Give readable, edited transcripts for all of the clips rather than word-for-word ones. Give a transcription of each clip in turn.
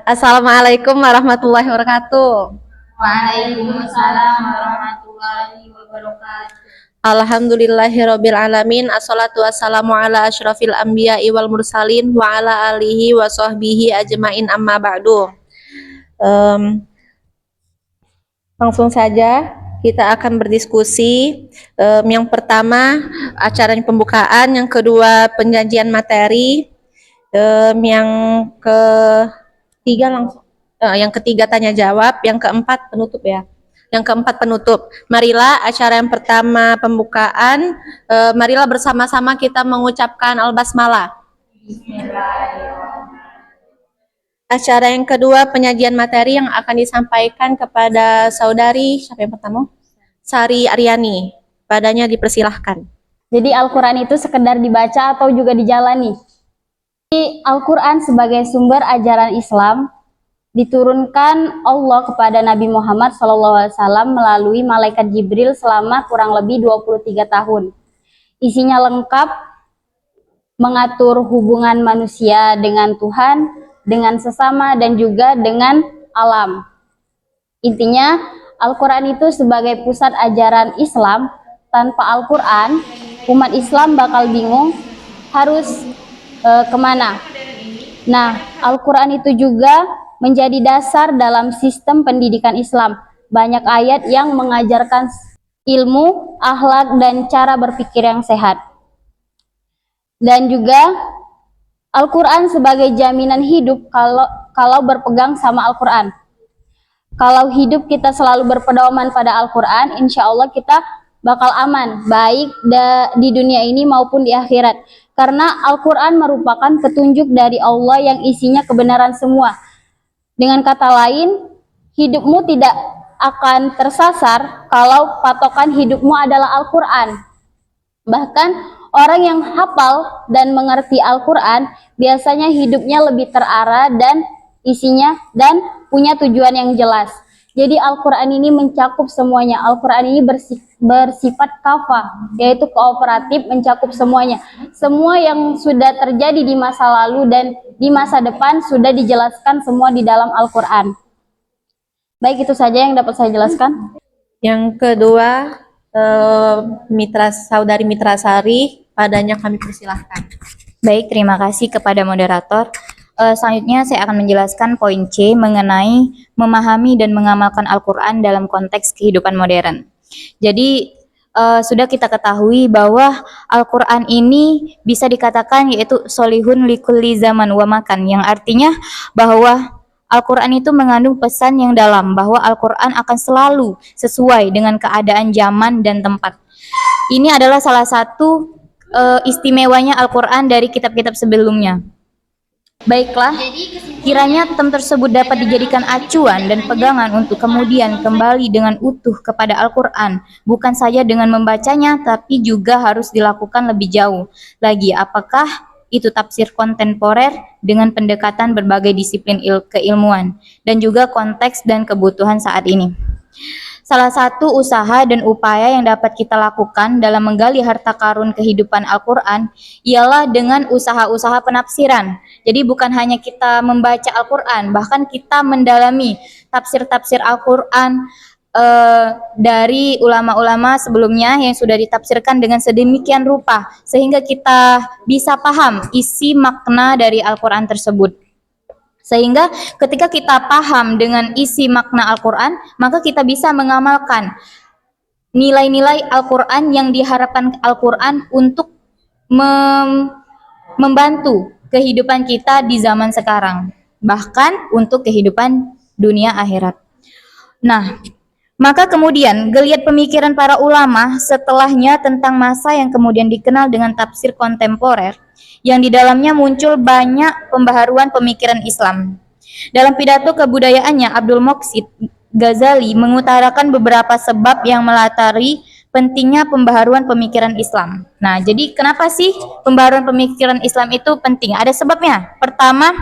Assalamualaikum warahmatullahi wabarakatuh. Waalaikumsalam warahmatullahi wabarakatuh. Alhamdulillahirabbil alamin. Assalatu wassalamu ala asyrafil anbiya'i wal mursalin wa ala alihi wa sahbihi ajmain amma ba'du. Langsung saja kita akan berdiskusi. Yang pertama acara pembukaan, yang kedua penyajian materi, yang ketiga tanya jawab, yang keempat penutup ya. Yang keempat penutup. Marilah acara yang pertama pembukaan, marilah bersama-sama kita mengucapkan al-basmalah. Acara yang kedua penyajian materi yang akan disampaikan kepada saudari, siapa yang pertama? Sari Aryani. Padanya dipersilahkan. Jadi Al-Quran itu sekedar dibaca atau juga dijalani? Al-Quran sebagai sumber ajaran Islam diturunkan Allah kepada Nabi Muhammad SAW melalui malaikat Jibril selama kurang lebih 23 tahun. Isinya lengkap, mengatur hubungan manusia dengan Tuhan, dengan sesama, dan juga dengan alam. Intinya, Al-Quran itu sebagai pusat ajaran Islam. Tanpa Al-Quran, umat Islam bakal bingung harus kemana. Nah, Al-Quran itu juga menjadi dasar dalam sistem pendidikan Islam. Banyak ayat yang mengajarkan ilmu, akhlak, dan cara berpikir yang sehat. Dan juga Al-Quran sebagai jaminan hidup kalau berpegang sama Al-Quran. Kalau hidup kita selalu berpedoman pada Al-Quran, insya Allah kita bakal aman, baik di dunia ini maupun di akhirat. Karena Al-Quran merupakan petunjuk dari Allah yang isinya kebenaran semua. Dengan kata lain, hidupmu tidak akan tersasar kalau patokan hidupmu adalah Al-Quran. Bahkan orang yang hafal dan mengerti Al-Quran biasanya hidupnya lebih terarah dan isinya dan punya tujuan yang jelas. Jadi Al-Quran ini mencakup semuanya. Al-Quran ini bersifat kafah, yaitu kooperatif, mencakup semuanya. Semua yang sudah terjadi di masa lalu dan di masa depan sudah dijelaskan semua di dalam Al-Quran. Baik, itu saja yang dapat saya jelaskan. Yang kedua, Saudari Mitra Sari, padanya kami persilahkan. Baik, terima kasih kepada moderator. Selanjutnya saya akan menjelaskan poin C mengenai memahami dan mengamalkan Al-Quran dalam konteks kehidupan modern. Jadi sudah kita ketahui bahwa Al-Quran ini bisa dikatakan yaitu solihun likulli zaman wa makan, yang artinya bahwa Al-Quran itu mengandung pesan yang dalam bahwa Al-Quran akan selalu sesuai dengan keadaan zaman dan tempat. Ini adalah salah satu istimewanya Al-Quran dari kitab-kitab sebelumnya. Baiklah, kiranya tem tersebut dapat dijadikan acuan dan pegangan untuk kemudian kembali dengan utuh kepada Al-Quran, bukan saja dengan membacanya, tapi juga harus dilakukan lebih jauh lagi. Apakah itu tafsir kontemporer dengan pendekatan berbagai disiplin keilmuan, dan juga konteks dan kebutuhan saat ini. Salah satu usaha dan upaya yang dapat kita lakukan dalam menggali harta karun kehidupan Al-Quran ialah dengan usaha-usaha penafsiran. Jadi bukan hanya kita membaca Al-Quran, bahkan kita mendalami tafsir-tafsir Al-Quran dari ulama-ulama sebelumnya yang sudah ditafsirkan dengan sedemikian rupa, sehingga kita bisa paham isi makna dari Al-Quran tersebut. Sehingga ketika kita paham dengan isi makna Al-Quran, maka kita bisa mengamalkan nilai-nilai Al-Quran yang diharapkan Al-Quran untuk membantu kehidupan kita di zaman sekarang, bahkan untuk kehidupan dunia akhirat. Nah, maka kemudian geliat pemikiran para ulama setelahnya tentang masa yang kemudian dikenal dengan tafsir kontemporer, yang di dalamnya muncul banyak pembaharuan pemikiran Islam. Dalam pidato kebudayaannya, Abdul Muqsid Ghazali mengutarakan beberapa sebab yang melatari pentingnya pembaharuan pemikiran Islam. Nah, jadi kenapa sih pembaharuan pemikiran Islam itu penting? Ada sebabnya. Pertama,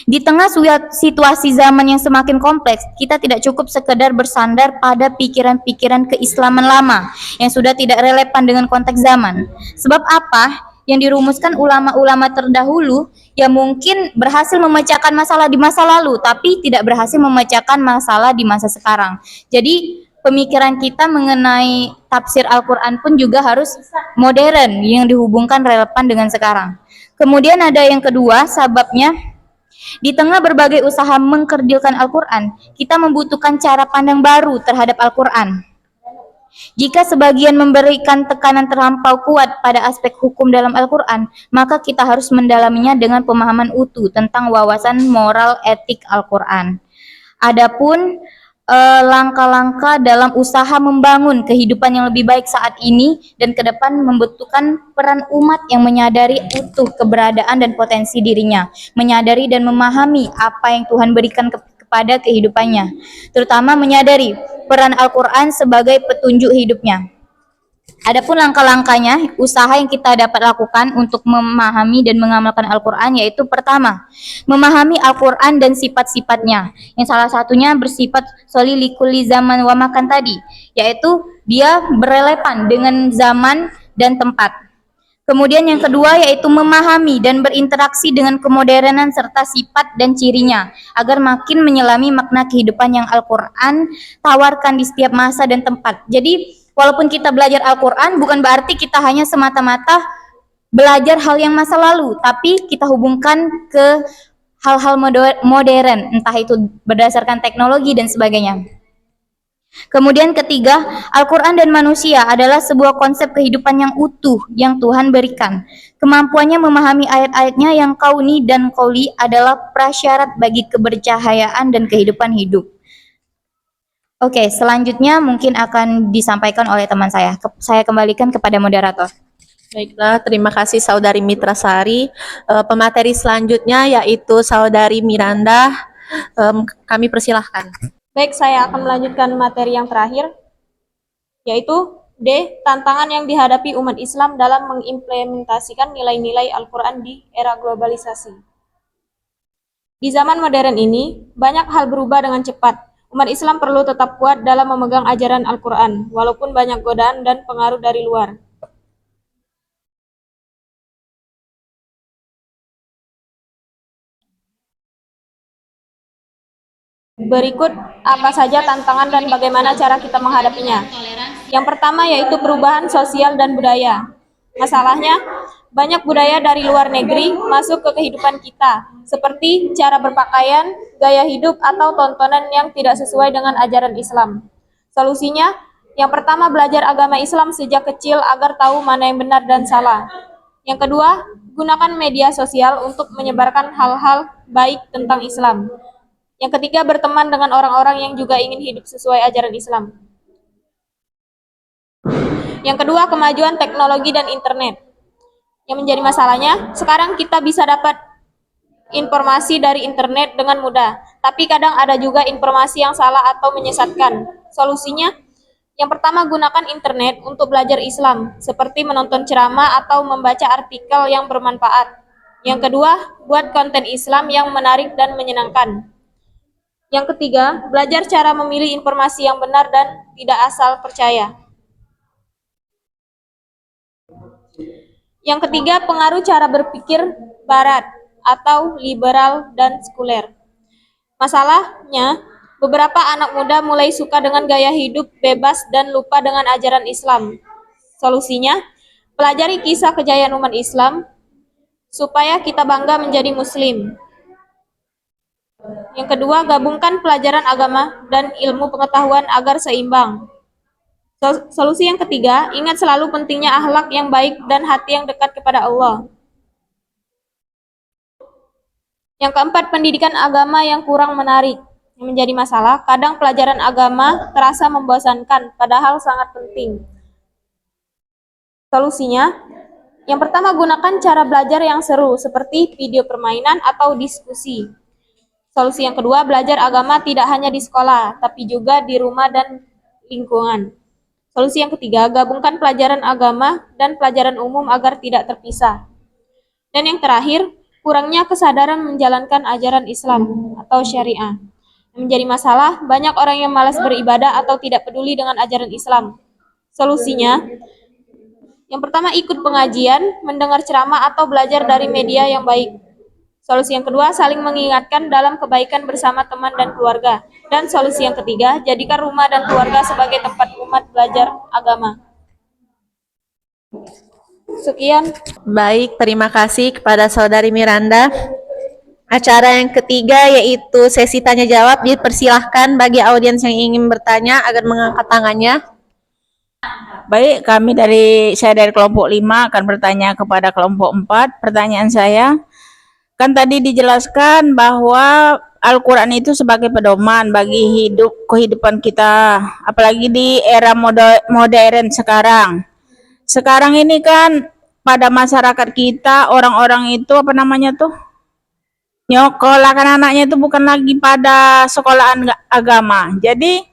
di tengah situasi zaman yang semakin kompleks, kita tidak cukup sekedar bersandar pada pikiran-pikiran keislaman lama yang sudah tidak relevan dengan konteks zaman. Sebab apa? yang dirumuskan ulama-ulama terdahulu yang mungkin berhasil memecahkan masalah di masa lalu tapi tidak berhasil memecahkan masalah di masa sekarang. Jadi pemikiran kita mengenai tafsir Al-Quran pun juga harus modern yang dihubungkan relevan dengan sekarang. Kemudian ada yang kedua, sababnya di tengah berbagai usaha mengkerdilkan Al-Quran, kita membutuhkan cara pandang baru terhadap Al-Quran. Jika sebagian memberikan tekanan terlampau kuat pada aspek hukum dalam Al-Quran, maka kita harus mendalaminya dengan pemahaman utuh tentang wawasan moral etik Al-Quran. Adapun langkah-langkah dalam usaha membangun kehidupan yang lebih baik saat ini dan ke depan membutuhkan peran umat yang menyadari utuh keberadaan dan potensi dirinya, menyadari dan memahami apa yang Tuhan berikan kepada kehidupannya, terutama menyadari peran Al-Quran sebagai petunjuk hidupnya. Adapun langkah-langkahnya, usaha yang kita dapat lakukan untuk memahami dan mengamalkan Al-Quran yaitu pertama, memahami Al-Quran dan sifat-sifatnya. Yang salah satunya bersifat sholih likulli zaman wa makan tadi, yaitu dia berrelevan dengan zaman dan tempat. Kemudian yang kedua yaitu memahami dan berinteraksi dengan kemodernan serta sifat dan cirinya agar makin menyelami makna kehidupan yang Al-Quran tawarkan di setiap masa dan tempat. Jadi walaupun kita belajar Al-Quran bukan berarti kita hanya semata-mata belajar hal yang masa lalu, tapi kita hubungkan ke hal-hal modern, entah itu berdasarkan teknologi dan sebagainya. Kemudian ketiga, Al-Quran dan manusia adalah sebuah konsep kehidupan yang utuh yang Tuhan berikan. Kemampuannya memahami ayat-ayatnya yang kauni dan qauli adalah prasyarat bagi kebercahayaan dan kehidupan hidup. Oke, selanjutnya mungkin akan disampaikan oleh teman saya. Saya kembalikan kepada moderator. Baiklah, terima kasih Saudari Mitra Sari. Pemateri selanjutnya yaitu Saudari Miranda. Kami persilahkan. Baik, saya akan melanjutkan materi yang terakhir, yaitu D. Tantangan yang dihadapi umat Islam dalam mengimplementasikan nilai-nilai Al-Quran di era globalisasi. Di zaman modern ini, banyak hal berubah dengan cepat. Umat Islam perlu tetap kuat dalam memegang ajaran Al-Quran, walaupun banyak godaan dan pengaruh dari luar. Berikut apa saja tantangan dan bagaimana cara kita menghadapinya. Yang pertama yaitu perubahan sosial dan budaya. Masalahnya, banyak budaya dari luar negeri masuk ke kehidupan kita, seperti cara berpakaian, gaya hidup, atau tontonan yang tidak sesuai dengan ajaran Islam. Solusinya, yang pertama belajar agama Islam sejak kecil agar tahu mana yang benar dan salah. Yang kedua, gunakan media sosial untuk menyebarkan hal-hal baik tentang Islam. Yang ketiga, berteman dengan orang-orang yang juga ingin hidup sesuai ajaran Islam. Yang kedua, kemajuan teknologi dan internet. Yang menjadi masalahnya, sekarang kita bisa dapat informasi dari internet dengan mudah, tapi kadang ada juga informasi yang salah atau menyesatkan. Solusinya, yang pertama, gunakan internet untuk belajar Islam, seperti menonton ceramah atau membaca artikel yang bermanfaat. Yang kedua, buat konten Islam yang menarik dan menyenangkan. Yang ketiga, belajar cara memilih informasi yang benar dan tidak asal percaya. Yang ketiga, pengaruh cara berpikir Barat atau liberal dan sekuler. Masalahnya, beberapa anak muda mulai suka dengan gaya hidup bebas dan lupa dengan ajaran Islam. Solusinya, pelajari kisah kejayaan umat Islam supaya kita bangga menjadi Muslim. Yang kedua, gabungkan pelajaran agama dan ilmu pengetahuan agar seimbang. Solusi yang ketiga, ingat selalu pentingnya akhlak yang baik dan hati yang dekat kepada Allah. Yang keempat, pendidikan agama yang kurang menarik. Yang menjadi masalah, kadang pelajaran agama terasa membosankan, padahal sangat penting. Solusinya, yang pertama, gunakan cara belajar yang seru, seperti video permainan atau diskusi. Solusi yang kedua, belajar agama tidak hanya di sekolah, tapi juga di rumah dan lingkungan. Solusi yang ketiga, gabungkan pelajaran agama dan pelajaran umum agar tidak terpisah. Dan yang terakhir, kurangnya kesadaran menjalankan ajaran Islam atau syariah. Yang menjadi masalah, banyak orang yang malas beribadah atau tidak peduli dengan ajaran Islam. Solusinya, Yang pertama, ikut pengajian, mendengar ceramah atau belajar dari media yang baik. Solusi yang kedua, saling mengingatkan dalam kebaikan bersama teman dan keluarga. Dan solusi yang ketiga, jadikan rumah dan keluarga sebagai tempat umat belajar agama. Sekian. Baik, terima kasih kepada Saudari Miranda. Acara yang ketiga yaitu sesi tanya jawab. Dipersilahkan bagi audiens yang ingin bertanya agar mengangkat tangannya. Baik, saya dari kelompok 5 akan bertanya kepada kelompok 4. Pertanyaan saya, kan tadi dijelaskan bahwa Al-Quran itu sebagai pedoman bagi kehidupan kita, apalagi di era modern sekarang. Sekarang ini kan pada masyarakat kita, orang-orang itu nyokolakan anaknya itu bukan lagi pada sekolahan agama. Jadi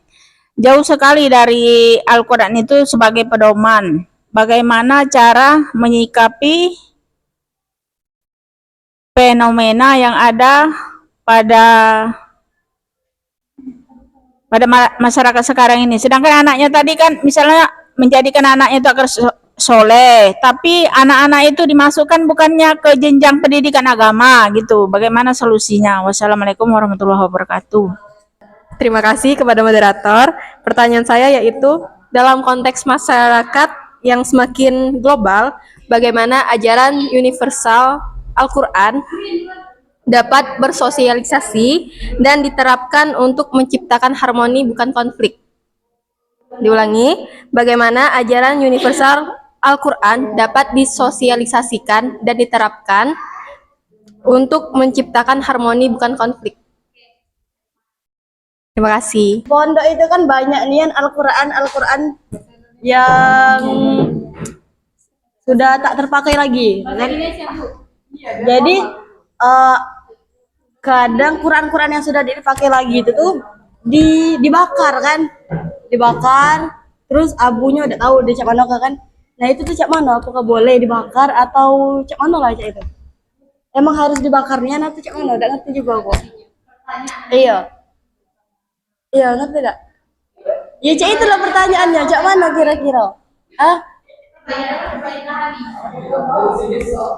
jauh sekali dari Al-Quran itu sebagai pedoman. Bagaimana cara menyikapi fenomena yang ada pada masyarakat sekarang ini. Sedangkan anaknya tadi kan misalnya menjadikan anaknya itu agar soleh, tapi anak-anak itu dimasukkan bukannya ke jenjang pendidikan agama gitu. Bagaimana solusinya? Wassalamualaikum warahmatullahi wabarakatuh. Terima kasih kepada moderator. Pertanyaan saya yaitu, dalam konteks masyarakat yang semakin global, bagaimana ajaran universal Al-Quran dapat bersosialisasi dan diterapkan untuk menciptakan harmoni bukan konflik? Diulangi, bagaimana ajaran universal Al-Quran dapat disosialisasikan dan diterapkan untuk menciptakan harmoni bukan konflik? Terima kasih. Pondok itu kan banyak nih Al-Quran yang sudah tak terpakai lagi. Jadi kadang Quran-Quran yang sudah dipakai lagi itu tuh dibakar kan, terus abunya udah tahu dia cak mana kan. Nah itu tuh cak mana, apakah boleh dibakar atau cak mana lah cak itu? Emang harus dibakarnya nanti cak mana? Udah ngerti juga aku. Iya, ngerti gak? Ya cak itulah pertanyaannya, cak mana kira-kira?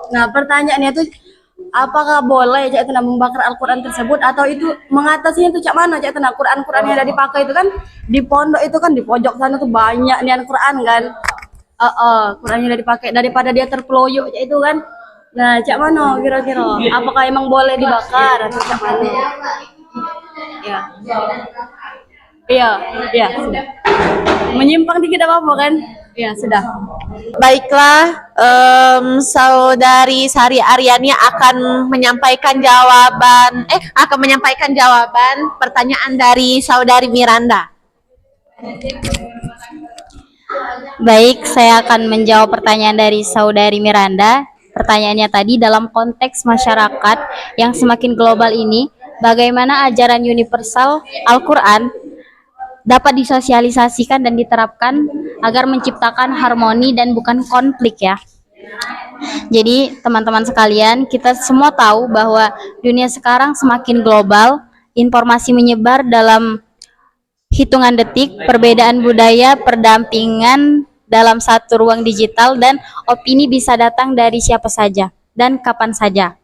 Nah pertanyaannya itu, apakah boleh cak itu membakar Al-Quran tersebut atau itu mengatasinya itu cak mana cak itu? Nah Quran yang ada dipakai itu kan di pondok itu kan di pojok sana tuh banyak nih Al-Quran kan. Quran yang ada dipakai daripada dia terpeloyok cak itu kan. Nah cak mana kira-kira? Apakah emang boleh dibakar atau cak mana? Iya, sudah. Menyimpang dikit apa-apa kan? Ya, sudah. Baiklah, Saudari Sari Aryani akan menyampaikan jawaban pertanyaan dari Saudari Miranda. Baik, saya akan menjawab pertanyaan dari Saudari Miranda. Pertanyaannya tadi, dalam konteks masyarakat yang semakin global ini, bagaimana ajaran universal Al-Quran dapat disosialisasikan dan diterapkan agar menciptakan harmoni dan bukan konflik ya. Jadi teman-teman sekalian, kita semua tahu bahwa dunia sekarang semakin global, informasi menyebar dalam hitungan detik, perbedaan budaya, perdampingan dalam satu ruang digital, dan opini bisa datang dari siapa saja dan kapan saja.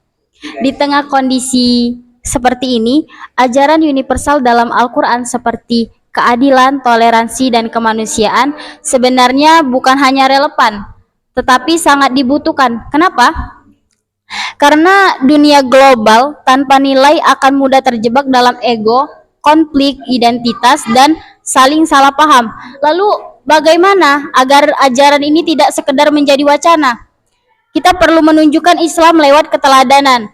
Di tengah kondisi seperti ini, ajaran universal dalam Al-Quran seperti keadilan, toleransi, dan kemanusiaan sebenarnya bukan hanya relevan, tetapi sangat dibutuhkan. Kenapa? Karena dunia global tanpa nilai akan mudah terjebak dalam ego, konflik, identitas, dan saling salah paham. Lalu bagaimana agar ajaran ini tidak sekedar menjadi wacana? Kita perlu menunjukkan Islam lewat keteladanan.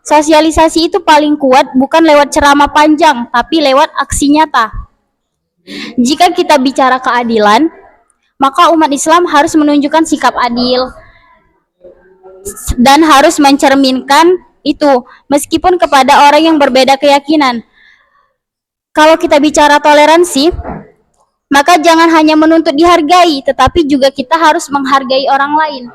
Sosialisasi itu paling kuat bukan lewat ceramah panjang, tapi lewat aksi nyata. Jika kita bicara keadilan, maka umat Islam harus menunjukkan sikap adil dan harus mencerminkan itu, meskipun kepada orang yang berbeda keyakinan. Kalau kita bicara toleransi, maka jangan hanya menuntut dihargai, tetapi juga kita harus menghargai orang lain.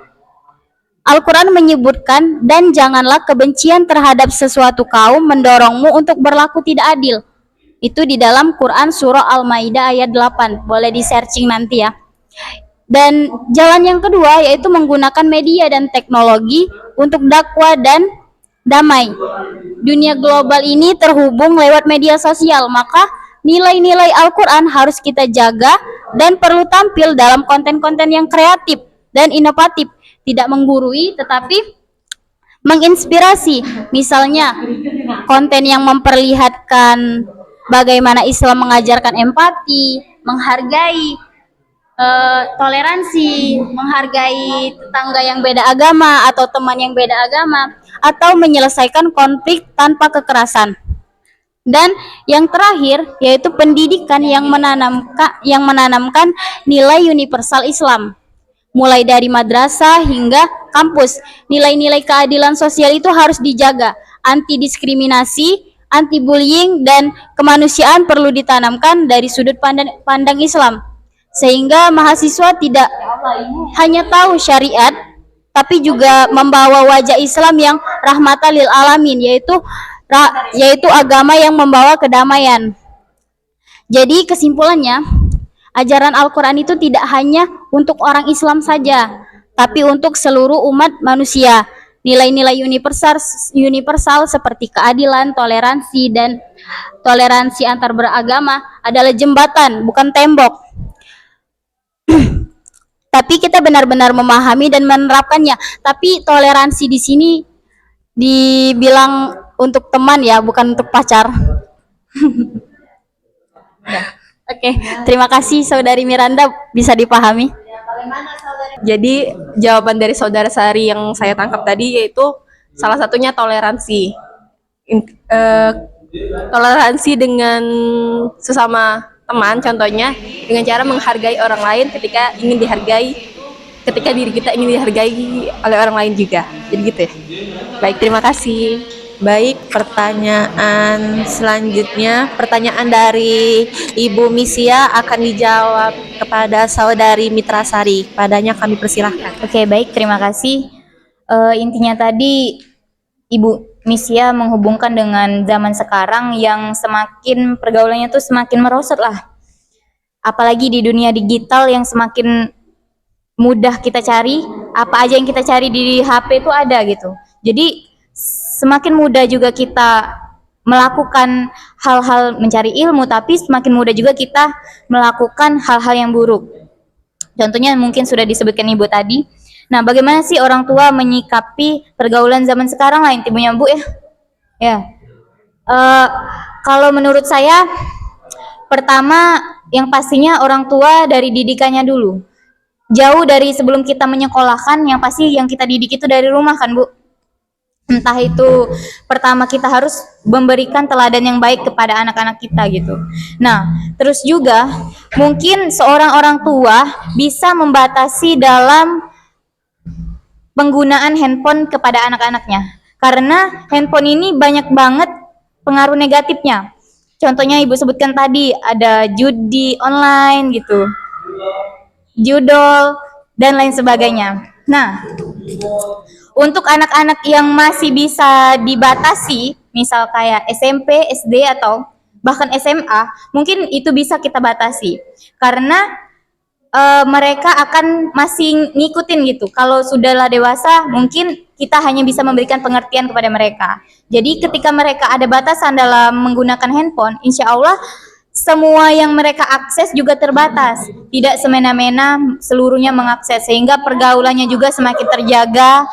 Al-Quran menyebutkan, dan janganlah kebencian terhadap sesuatu kaum mendorongmu untuk berlaku tidak adil. Itu di dalam Quran surah Al-Maidah ayat 8. Boleh di searching nanti ya. Dan jalan yang kedua yaitu menggunakan media dan teknologi untuk dakwah dan damai. Dunia global ini terhubung lewat media sosial, maka nilai-nilai Al-Quran harus kita jaga dan perlu tampil dalam konten-konten yang kreatif dan inovatif, tidak menggurui tetapi menginspirasi. Misalnya konten yang memperlihatkan bagaimana Islam mengajarkan empati, menghargai, toleransi, menghargai tetangga yang beda agama atau teman yang beda agama, atau menyelesaikan konflik tanpa kekerasan. Dan yang terakhir yaitu pendidikan yang menanamkan nilai universal Islam, mulai dari madrasah hingga kampus. Nilai-nilai keadilan sosial itu harus dijaga, anti diskriminasi, anti bullying, dan kemanusiaan perlu ditanamkan dari sudut pandang Islam, sehingga mahasiswa tidak hanya tahu syariat tapi juga membawa wajah Islam yang rahmatan lil alamin, yaitu agama yang membawa kedamaian. Jadi kesimpulannya, ajaran Al-Quran itu tidak hanya untuk orang Islam saja, tapi untuk seluruh umat manusia. Nilai-nilai universal seperti keadilan, toleransi, dan toleransi antar beragama adalah jembatan, bukan tembok. Tapi kita benar-benar memahami dan menerapkannya. Tapi toleransi di sini dibilang untuk teman ya, bukan untuk pacar. Oke, terima kasih Saudari Miranda, bisa dipahami. Jadi jawaban dari Saudara Sari yang saya tangkap tadi yaitu salah satunya toleransi. Toleransi dengan sesama teman, contohnya dengan cara menghargai orang lain ketika diri kita ingin dihargai oleh orang lain juga. Jadi gitu ya. Baik, terima kasih. Baik, pertanyaan selanjutnya, pertanyaan dari Ibu Misia akan dijawab kepada Saudari Mitra Sari. Padanya kami persilahkan. Oke, baik, terima kasih. Intinya tadi Ibu Misia menghubungkan dengan zaman sekarang yang semakin pergaulannya tuh semakin merosot lah. Apalagi di dunia digital yang semakin mudah kita cari, apa aja yang kita cari di HP itu ada gitu. Jadi semakin mudah juga kita melakukan hal-hal mencari ilmu, tapi semakin mudah juga kita melakukan hal-hal yang buruk. Contohnya mungkin sudah disebutkan Ibu tadi. Nah, bagaimana sih orang tua menyikapi pergaulan zaman sekarang lah intinya Bu ya? Ya. Kalau menurut saya, pertama yang pastinya orang tua dari didikannya dulu. Jauh dari sebelum kita menyekolahkan, yang pasti yang kita didik itu dari rumah kan Bu? Entah itu pertama kita harus memberikan teladan yang baik kepada anak-anak kita gitu. Nah, terus juga mungkin seorang orang tua bisa membatasi dalam penggunaan handphone kepada anak-anaknya. Karena handphone ini banyak banget pengaruh negatifnya. Contohnya Ibu sebutkan tadi ada judi online gitu, judol, dan lain sebagainya. Nah, untuk anak-anak yang masih bisa dibatasi, misal kayak SMP, SD, atau bahkan SMA, mungkin itu bisa kita batasi. Karena mereka akan masih ngikutin gitu. Kalau sudahlah dewasa, mungkin kita hanya bisa memberikan pengertian kepada mereka. Jadi ketika mereka ada batasan dalam menggunakan handphone, insya Allah semua yang mereka akses juga terbatas. Tidak semena-mena seluruhnya mengakses, sehingga pergaulannya juga semakin terjaga.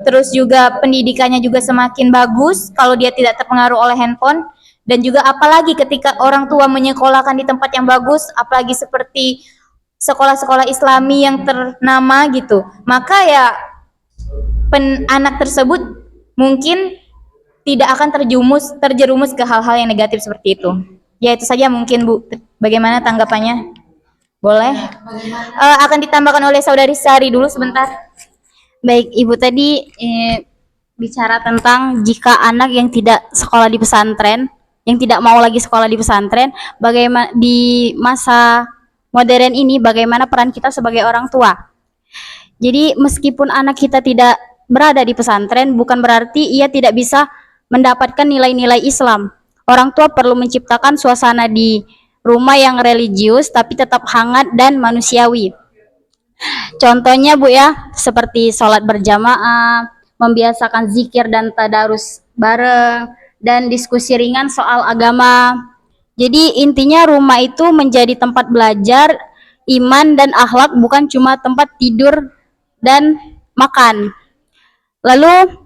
Terus juga pendidikannya juga semakin bagus kalau dia tidak terpengaruh oleh handphone. Dan juga apalagi ketika orang tua menyekolahkan di tempat yang bagus, apalagi seperti sekolah-sekolah Islami yang ternama gitu, maka ya anak tersebut mungkin tidak akan terjerumus ke hal-hal yang negatif seperti itu. Ya itu saja mungkin Bu. Bagaimana tanggapannya? Boleh? Akan ditambahkan oleh Saudari Sari dulu sebentar. Baik, Ibu tadi bicara tentang jika anak yang tidak sekolah di pesantren, yang tidak mau lagi sekolah di pesantren, bagaimana di masa modern ini, bagaimana peran kita sebagai orang tua. Jadi meskipun anak kita tidak berada di pesantren, bukan berarti ia tidak bisa mendapatkan nilai-nilai Islam. Orang tua perlu menciptakan suasana di rumah yang religius tapi tetap hangat dan manusiawi. Contohnya Bu ya, seperti sholat berjamaah, membiasakan zikir dan tadarus bareng, dan diskusi ringan soal agama. Jadi intinya rumah itu menjadi tempat belajar iman dan akhlak, bukan cuma tempat tidur dan makan. Lalu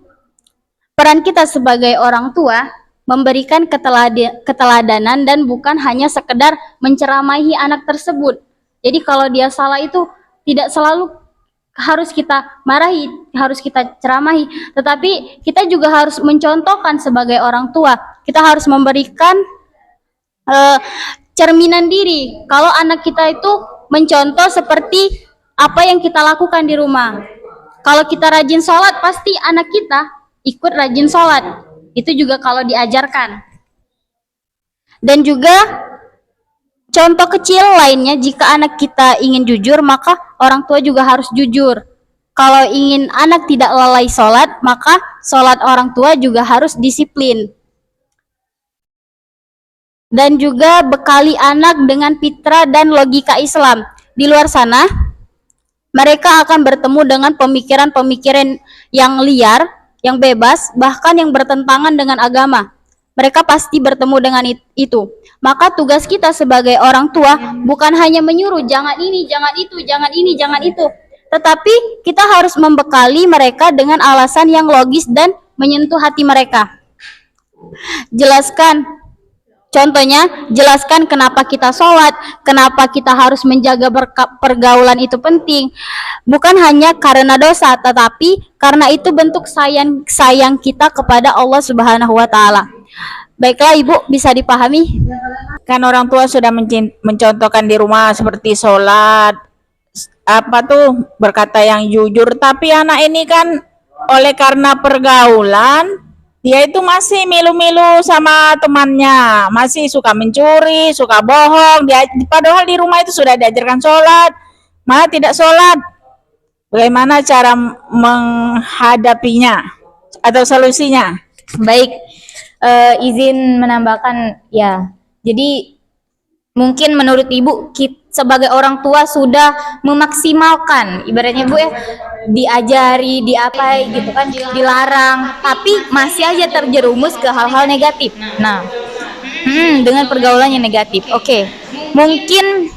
peran kita sebagai orang tua memberikan keteladanan dan bukan hanya sekedar menceramahi anak tersebut. Jadi kalau dia salah itu tidak selalu harus kita marahi, harus kita ceramahi, tetapi kita juga harus mencontohkan sebagai orang tua. Kita harus memberikan cerminan diri. Kalau anak kita itu mencontoh seperti apa yang kita lakukan di rumah. Kalau kita rajin sholat, pasti anak kita ikut rajin sholat. Itu juga kalau diajarkan. Dan juga contoh kecil lainnya, jika anak kita ingin jujur, maka orang tua juga harus jujur. Kalau ingin anak tidak lalai sholat, maka sholat orang tua juga harus disiplin. Dan juga bekali anak dengan fitrah dan logika Islam. Di luar sana, mereka akan bertemu dengan pemikiran-pemikiran yang liar, yang bebas, bahkan yang bertentangan dengan agama. Mereka pasti bertemu dengan itu. Maka tugas kita sebagai orang tua bukan hanya menyuruh jangan ini, jangan itu, jangan ini, jangan itu, tetapi kita harus membekali mereka dengan alasan yang logis dan menyentuh hati mereka. Contohnya, jelaskan kenapa kita sholat, kenapa kita harus menjaga pergaulan itu penting. Bukan hanya karena dosa, tetapi karena itu bentuk sayang kita kepada Allah Subhanahu wa Ta'ala. Baiklah Ibu, bisa dipahami? Kan orang tua sudah mencontohkan di rumah seperti sholat, berkata yang jujur, tapi anak ini kan oleh karena pergaulan, dia itu masih milu-milu sama temannya, masih suka mencuri, suka bohong. Padahal di rumah itu sudah diajarkan sholat, malah tidak sholat. Bagaimana cara menghadapinya atau solusinya? Baik, izin menambahkan ya. Jadi mungkin menurut Ibu, sebagai orang tua sudah memaksimalkan, ibaratnya Bu ya, diajari, diapai gitu kan, dilarang, tapi masih aja terjerumus ke hal-hal negatif. Nah, dengan pergaulan yang negatif. Oke. Mungkin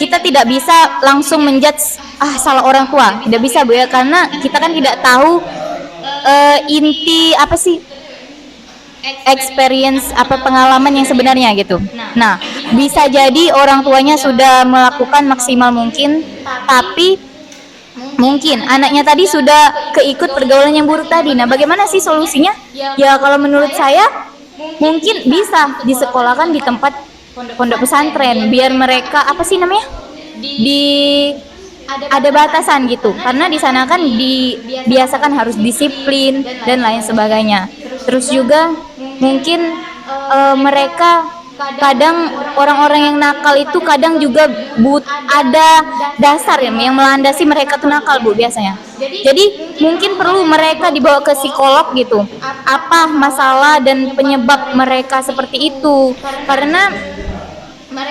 kita tidak bisa langsung menjudge salah orang tua, tidak bisa Bu ya, karena kita kan tidak tahu inti apa sih experience pengalaman yang sebenarnya gitu. Nah, bisa jadi orang tuanya sudah melakukan maksimal mungkin, tapi mungkin anaknya tadi sudah keikut pergaulan yang buruk tadi. Nah, bagaimana sih solusinya? Ya kalau menurut saya mungkin bisa disekolahkan di tempat pondok pesantren, biar mereka ada batasan gitu, karena di sana kan dibiasakan harus disiplin dan lain sebagainya. Terus juga mungkin mereka kadang orang-orang yang nakal itu kadang juga ada dasar yang melandasi mereka tuh nakal Bu biasanya. Jadi mungkin perlu mereka dibawa ke psikolog gitu, apa masalah dan penyebab mereka seperti itu, karena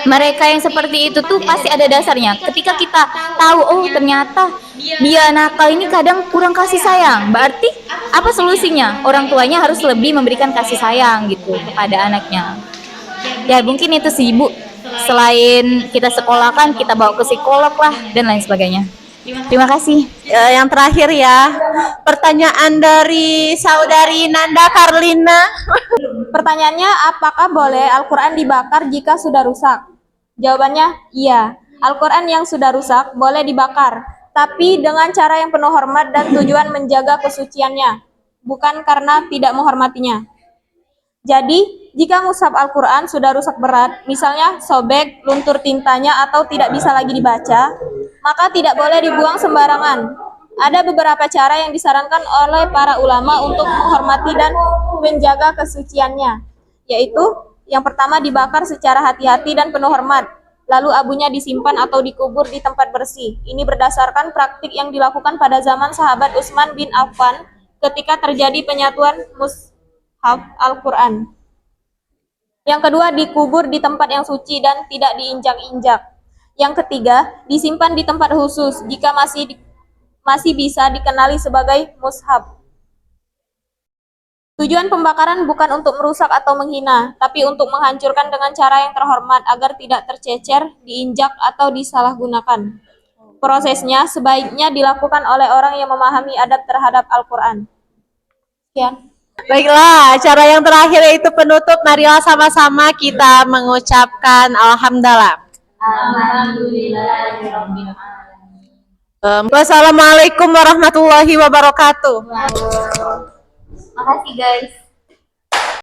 mereka yang seperti itu tuh pasti ada dasarnya. Ketika kita tahu ternyata dia nakal ini kadang kurang kasih sayang, berarti apa solusinya? Orang tuanya harus lebih memberikan kasih sayang gitu kepada anaknya. Ya mungkin itu sih Bu, selain kita sekolahkan, kita bawa ke psikolog lah dan lain sebagainya. Terima kasih. Yang terakhir ya, pertanyaan dari saudari Nanda Karlina. Pertanyaannya, apakah boleh Al-Quran dibakar jika sudah rusak? Jawabannya, iya. Al-Quran yang sudah rusak boleh dibakar, tapi dengan cara yang penuh hormat dan tujuan menjaga kesuciannya, bukan karena tidak menghormatinya. Jadi, jika mushaf Al-Quran sudah rusak berat, misalnya sobek, luntur tintanya, atau tidak bisa lagi dibaca, maka tidak boleh dibuang sembarangan. Ada beberapa cara yang disarankan oleh para ulama untuk menghormati dan menjaga kesuciannya, yaitu yang pertama dibakar secara hati-hati dan penuh hormat, lalu abunya disimpan atau dikubur di tempat bersih. Ini berdasarkan praktik yang dilakukan pada zaman sahabat Utsman bin Affan ketika terjadi penyatuan mushaf Al-Quran. Yang kedua, dikubur di tempat yang suci dan tidak diinjak-injak. Yang ketiga, disimpan di tempat khusus jika masih bisa dikenali sebagai mushaf. Tujuan pembakaran bukan untuk merusak atau menghina, tapi untuk menghancurkan dengan cara yang terhormat agar tidak tercecer, diinjak, atau disalahgunakan. Prosesnya sebaiknya dilakukan oleh orang yang memahami adab terhadap Al-Quran. Sekian. Baiklah, acara yang terakhir yaitu penutup. Marilah sama-sama kita mengucapkan alhamdulillah. Wassalamualaikum warahmatullahi wabarakatuh. Makasih guys.